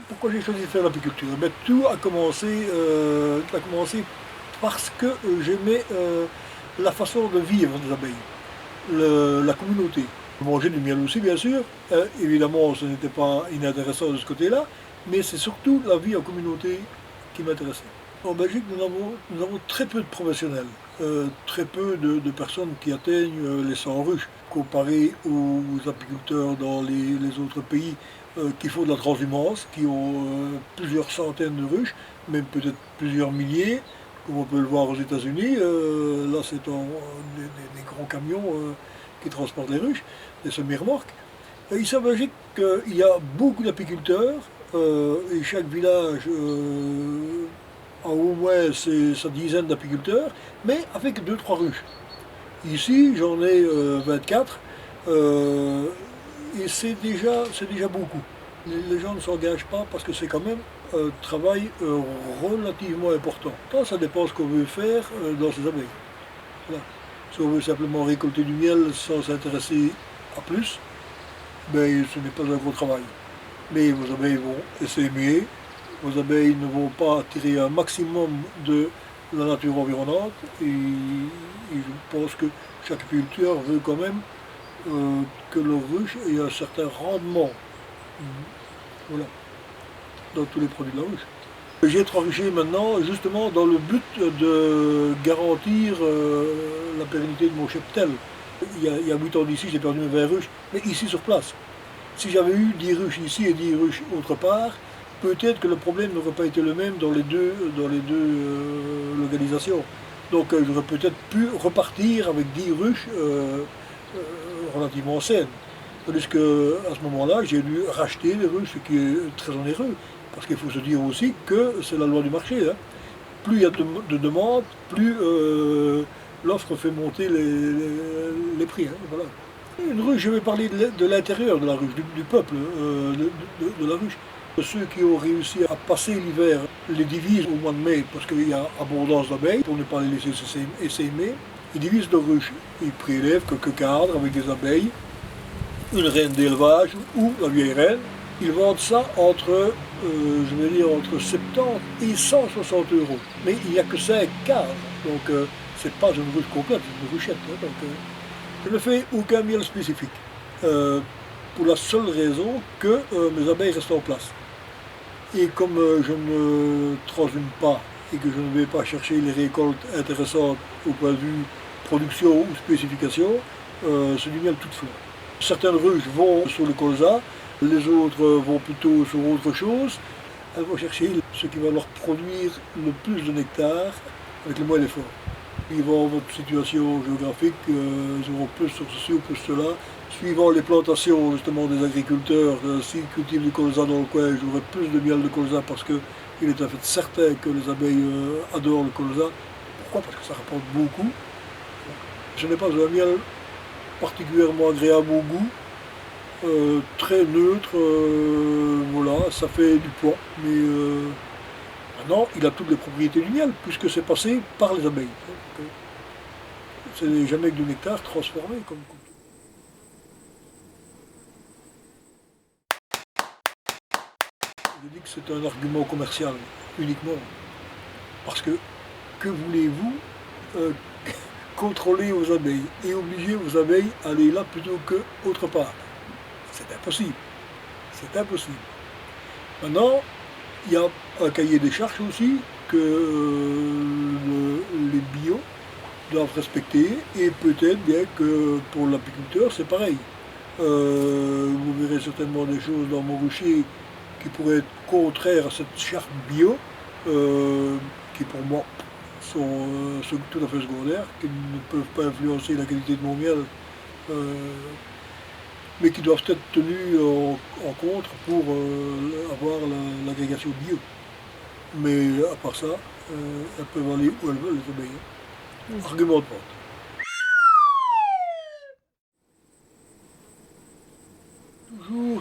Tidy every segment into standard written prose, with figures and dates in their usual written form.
Pourquoi j'ai choisi de faire l'apiculture? Tout a commencé parce que j'aimais la façon de vivre des abeilles, la communauté. Manger du miel aussi, bien sûr. Évidemment, ce n'était pas inintéressant de ce côté-là, mais c'est surtout la vie en communauté qui m'intéressait. En Belgique, nous avons très peu de professionnels, très peu de personnes qui atteignent les 100 ruches, comparé aux apiculteurs dans les autres pays qui font de la transhumance, qui ont plusieurs centaines de ruches, même peut-être plusieurs milliers, comme on peut le voir aux États-Unis. Là, c'est des grands camions qui transportent les ruches, des semi-remorques. Ici en Belgique, il y a beaucoup d'apiculteurs, et chaque village a au moins sa dizaine d'apiculteurs, mais avec 2-3 ruches. Ici, j'en ai 24, et c'est déjà beaucoup. Les gens ne s'engagent pas parce que c'est quand même un travail relativement important. Ça dépend ce qu'on veut faire dans ces abeilles. Voilà. Si on veut simplement récolter du miel sans s'intéresser à plus, ben, ce n'est pas un gros travail. Mais vos abeilles vont essaimer, vos abeilles ne vont pas tirer un maximum de la nature environnante, et je pense que chaque apiculteur veut quand même que leur ruche ait un certain rendement. Voilà, dans tous les produits de la ruche. J'ai 3 ruchers maintenant, justement dans le but de garantir la pérennité de mon cheptel. Il y a 8 ans d'ici, j'ai perdu mes 20 ruches, mais ici sur place. Si j'avais eu 10 ruches ici et 10 ruches autre part, peut-être que le problème n'aurait pas été le même dans les deux localisations. Donc j'aurais peut-être pu repartir avec 10 ruches relativement saines. Tandis qu'à ce moment-là, j'ai dû racheter les ruches, ce qui est très onéreux. Parce qu'il faut se dire aussi que c'est la loi du marché. Hein. Plus il y a de demandes, plus l'offre fait monter les prix. Hein, voilà. Une ruche, je vais parler de l'intérieur de la ruche, du peuple de la ruche. Ceux qui ont réussi à passer l'hiver les divisent au mois de mai parce qu'il y a abondance d'abeilles, pour ne pas les laisser essaimer. Ils divisent leur ruche. Ils prélèvent quelques cadres avec des abeilles, une reine d'élevage ou la vieille reine. Ils vendent ça entre 70 et 160 euros. Mais il n'y a que 5 cadres, donc c'est pas une ruche complète, c'est une ruchette. Hein, donc, je ne fais aucun miel spécifique, pour la seule raison que mes abeilles restent en place. Et comme je ne transhume pas et que je ne vais pas chercher les récoltes intéressantes au point de vue production ou spécification, c'est du miel toute fleur. Certaines ruches vont sur le colza, les autres vont plutôt sur autre chose. Elles vont chercher ce qui va leur produire le plus de nectar avec le moins d'effort. Suivant votre situation géographique, ils auront plus sur ceci ou plus cela. Suivant les plantations justement des agriculteurs, s'ils cultivent du colza dans le coin, j'aurai plus de miel de colza parce qu'il est en fait certain que les abeilles adorent le colza. Pourquoi? Parce que ça rapporte beaucoup. Ce n'est pas un miel particulièrement agréable au goût, très neutre, voilà, ça fait du poids, mais maintenant il a toutes les propriétés du miel puisque c'est passé par les abeilles. C'est jamais que du nectar transformé comme. Je dis que c'est un argument commercial uniquement, parce que voulez-vous contrôler vos abeilles et obliger vos abeilles à aller là plutôt qu'autre part? C'est impossible. C'est impossible. Maintenant, il y a un cahier des charges aussi que les bio doivent respecter, et peut-être bien que pour l'apiculteur c'est pareil. Vous verrez certainement des choses dans mon rucher qui pourraient être contraires à cette charte bio, qui pour moi sont tout à fait secondaires, qui ne peuvent pas influencer la qualité de mon miel, mais qui doivent être tenus en compte pour avoir l'agrégation bio. Mais à part ça, elles peuvent aller où elles veulent, les abeilles. Argument de vente.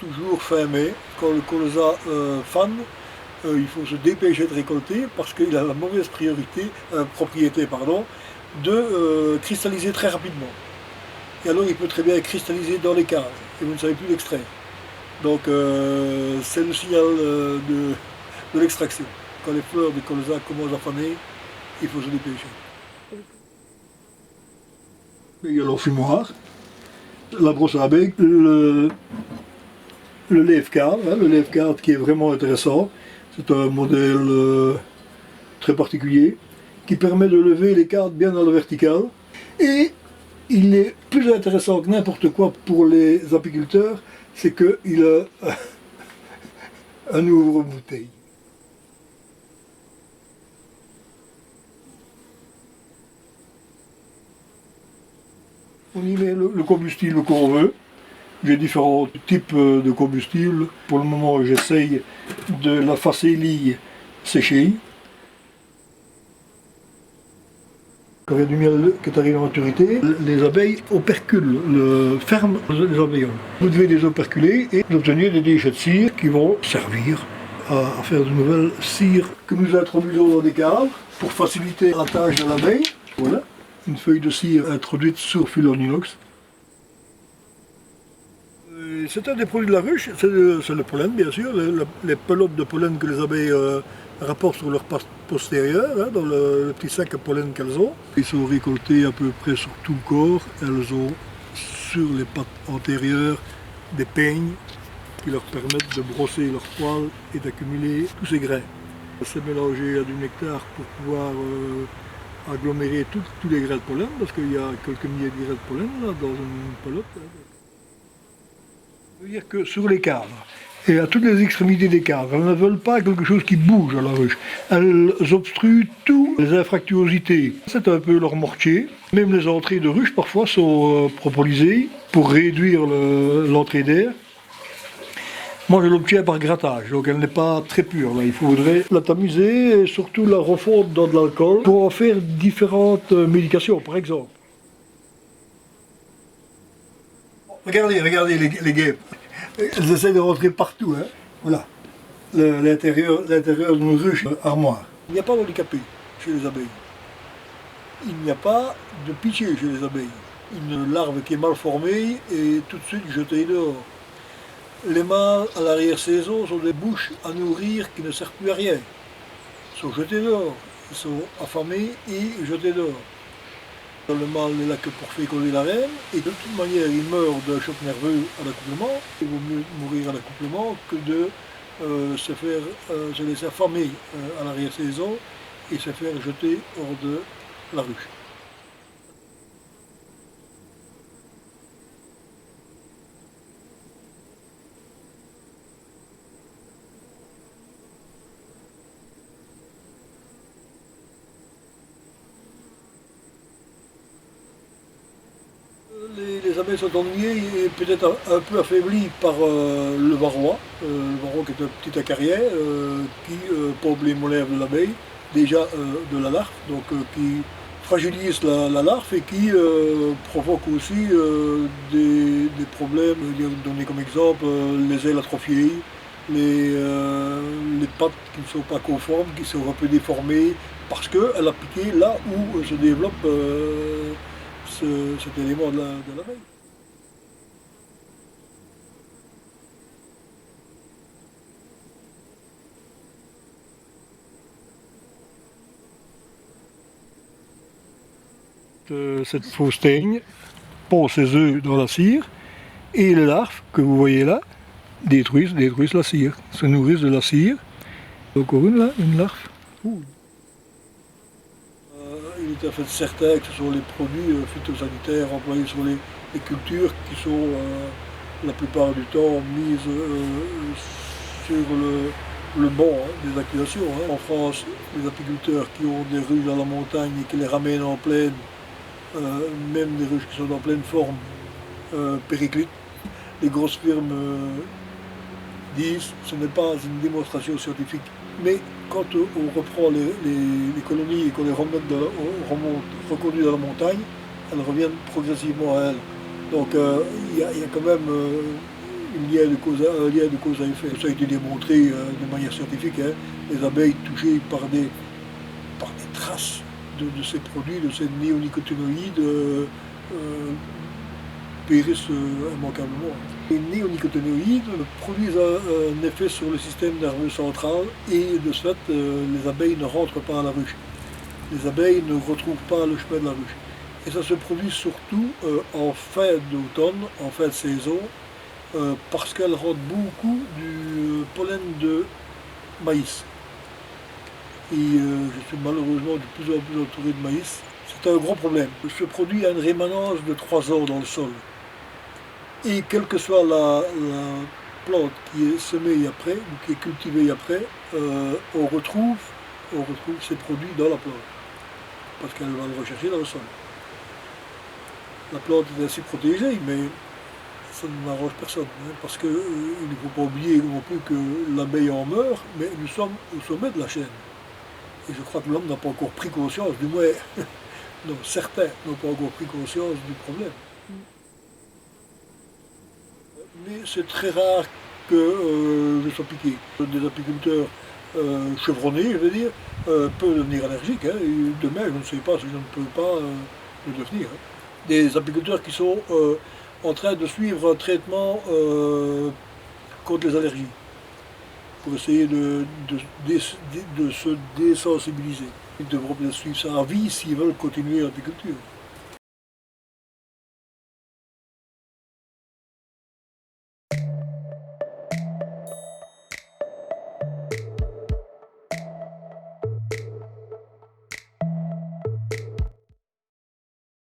Toujours fin mai, quand le colza fane, il faut se dépêcher de récolter parce qu'il a la mauvaise propriété de cristalliser très rapidement. Et alors il peut très bien cristalliser dans les cages et vous ne savez plus l'extraire. Donc c'est le signal de l'extraction. Quand les fleurs de colza commencent à faner, il faut se dépêcher. Il y a l'enfumoir, la brosse à abeilles, le lève-card, hein, le lève-card qui est vraiment intéressant. C'est un modèle très particulier qui permet de lever les cartes bien à la verticale. Et il est plus intéressant que n'importe quoi pour les apiculteurs, c'est qu'il a un ouvre-bouteille. On y met le combustible qu'on veut. J'ai différents types de combustible. Pour le moment, j'essaye de la facélie séchée. Quand il y a du miel qui arrive à maturité, les abeilles operculent, ferment les abeillons. Vous devez les operculer et obtenir des déchets de cire qui vont servir à faire de nouvelles cires que nous introduisons dans des caves pour faciliter la tâche de l'abeille. Voilà, une feuille de cire introduite sur fil en inox. C'est un des produits de la ruche, c'est le pollen bien sûr, les pelotes de pollen que les abeilles rapportent sur leur pattes postérieure, hein, dans le petit sac à pollen qu'elles ont. Ils sont récoltés à peu près sur tout le corps, elles ont sur les pattes antérieures des peignes qui leur permettent de brosser leurs poils et d'accumuler tous ces grains. C'est mélangé à du nectar pour pouvoir agglomérer tous les grains de pollen, parce qu'il y a quelques milliers de grains de pollen là, dans une pelote. Ça veut dire que sur les cadres, et à toutes les extrémités des cadres, elles ne veulent pas quelque chose qui bouge à la ruche. Elles obstruent toutes les infractuosités. C'est un peu leur mortier. Même les entrées de ruche parfois sont propolisées pour réduire l'entrée d'air. Moi je l'obtiens par grattage, donc elle n'est pas très pure. Là. Il faudrait la tamiser et surtout la refondre dans de l'alcool pour en faire différentes médications, par exemple. Regardez les guêpes. Elles essaient de rentrer partout. Hein. Voilà. L'intérieur d'une ruche armoire. Il n'y a pas d'handicapé chez les abeilles. Il n'y a pas de pitié chez les abeilles. Une larve qui est mal formée est tout de suite jetée dehors. Les mâles à l'arrière-saison sont des bouches à nourrir qui ne servent plus à rien. Ils sont jetés dehors. Ils sont affamés et jetés dehors. Le mâle n'est là que pour féconder la reine, et de toute manière il meurt d'un choc nerveux à l'accouplement. Il vaut mieux mourir à l'accouplement que de se laisser affamer à l'arrière-saison et se faire jeter hors de la ruche. Les abeilles sont ennuyées et peut-être un peu affaiblies par le varroa. Le varroa qui est un petit acarien qui pompe les molaires de l'abeille, déjà de la larve, donc qui fragilise la larve et qui provoque aussi des problèmes. Il y a donné comme exemple les ailes atrophiées, les pattes qui ne sont pas conformes, qui sont un peu déformées, parce qu'elle a piqué là où se développe cet élément de l'abeille. Cette fausse teigne pond ses œufs dans la cire et les larves que vous voyez là détruisent la cire, se nourrissent de la cire. Encore une là, une larve. Il est à fait certain que ce sont les produits phytosanitaires employés sur les cultures qui sont la plupart du temps mises sur le banc des accusations. Hein. En France, les apiculteurs qui ont des ruches à la montagne et qui les ramènent en plaine, même des ruches qui sont en pleine forme, périclitent. Les grosses firmes disent que ce n'est pas une démonstration scientifique. Mais quand on reprend les colonies et qu'on les reconduit dans la montagne, elles reviennent progressivement à elles. Donc il y a quand même un lien de cause à effet. Ça a été démontré de manière scientifique. Hein. Les abeilles touchées par des traces de ces produits, de ces néonicotinoïdes, périssent immanquablement. Les néonicotinoïdes produisent un effet sur le système nerveux central et de ce fait, les abeilles ne rentrent pas à la ruche. Les abeilles ne retrouvent pas le chemin de la ruche. Et ça se produit surtout en fin d'automne, en fin de saison, parce qu'elles rendent beaucoup du pollen de maïs. Et je suis malheureusement de plus en plus entouré de maïs. C'est un gros problème. Ce produit a une rémanence de 3 ans dans le sol. Et quelle que soit la plante qui est semée après, ou qui est cultivée après, on retrouve ces produits dans la plante. Parce qu'elle va le rechercher dans le sol. La plante est ainsi protégée, mais ça n'arrange personne. Hein, parce qu'il ne faut pas oublier non plus que l'abeille en meurt, mais nous sommes au sommet de la chaîne. Et je crois que l'homme n'a pas encore pris conscience, du moins, non, certains n'ont pas encore pris conscience du problème. Mais c'est très rare que je sois piqué. Des apiculteurs chevronnés, je veux dire, peuvent devenir allergiques. Hein, et demain, je ne sais pas si je ne peux pas le devenir. Hein. Des apiculteurs qui sont en train de suivre un traitement contre les allergies, pour essayer de se désensibiliser. Ils devront bien suivre ça à vie s'ils veulent continuer l'apiculture.